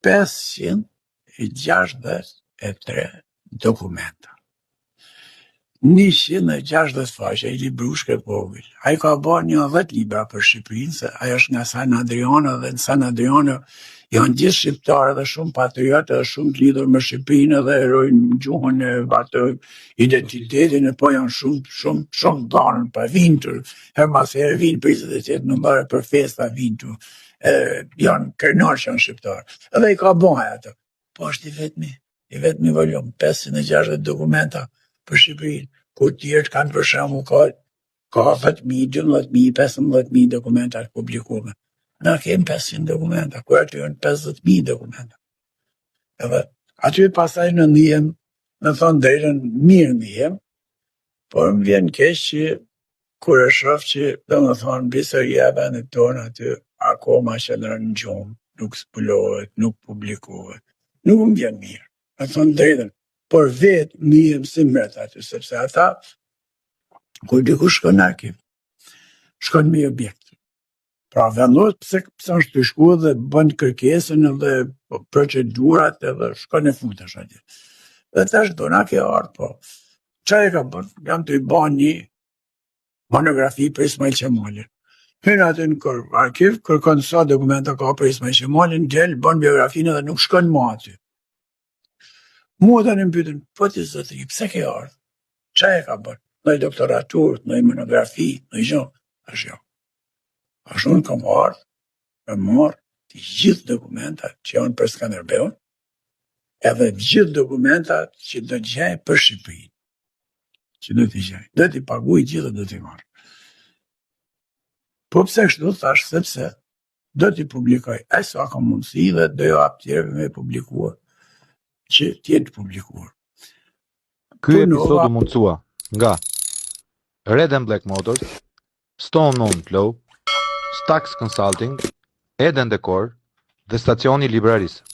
563 dokumenta. 160 faqe, i librushke vogël. Ai ka bërë 10 libra për Shqipërinë, se ai është nga San Adriano dhe në San Adriano janë gjithë shqiptarë dhe shumë patriotë dhe shumë të lidhur me Shqipërinë dhe erojnë gjuhën e atë identitetin, po janë shumë dhanën pa vintur. Her mas herë vinë 28 nëmbare për festa vintu. Janë krenarë që janë shqiptarë. Edhe i ka bënë atë. Po është i vetmi volum, 560 dokumenta për Shqipërinë, kur tjerët kanë për shembull ka 10.000, 12.000, 15.000 dokumenta të publikuara. Na kemi 500 dokumenta, kur aty janë 50.000 dokumenta. Edhe aty pastaj në ndihem, me thonë drejtën, mirë ndihem, por më vjen keq që kur e shoh që, domethënë, historia e vendit tonë aty akoma qëndron në gjumë, nuk zbulohet, nuk publikohet. Nuk më vjen mirë, me thonë drejtën. Por vetë ndihem si mret aty, sepse ata, kur dikush shkon në arkiv, shkon me objekt. Pra vendos pse është të shku dhe bën kërkesën edhe procedurat edhe shkon e futesh atje. Dhe tash dona ke ardhur, po. Çfarë ka bën? Jam të i bën një monografi për Ismail Qemalin. Hyn aty në arkiv, kërkon sa dokumenta ka për Ismail Qemalin, del, bën biografinë dhe nuk shkon më aty. Mua tani më pyetën, po ti zotëri, pse ke ardhur? Çfarë e ka bën? Në doktoraturë, në monografi, në gjë, ashtu. Ashtu unë kam ardhur, e marr të gjithë dokumentat që janë për Skanderbeun, edhe të gjithë dokumentat që do të gjej për Shqipërinë. Që do t'i gjej. Do t'i paguaj gjithë do t'i marr. Po pse kështu thash, sepse do t'i publikoj aq sa ka mundësi dhe do jo hap tjerëve me publikuar që t'jenë publikuar. Ky episod u mundësua nga Red and Black Motors, Stone On Flow, Stax Consulting, Eden Decor dhe Stacioni Libraris.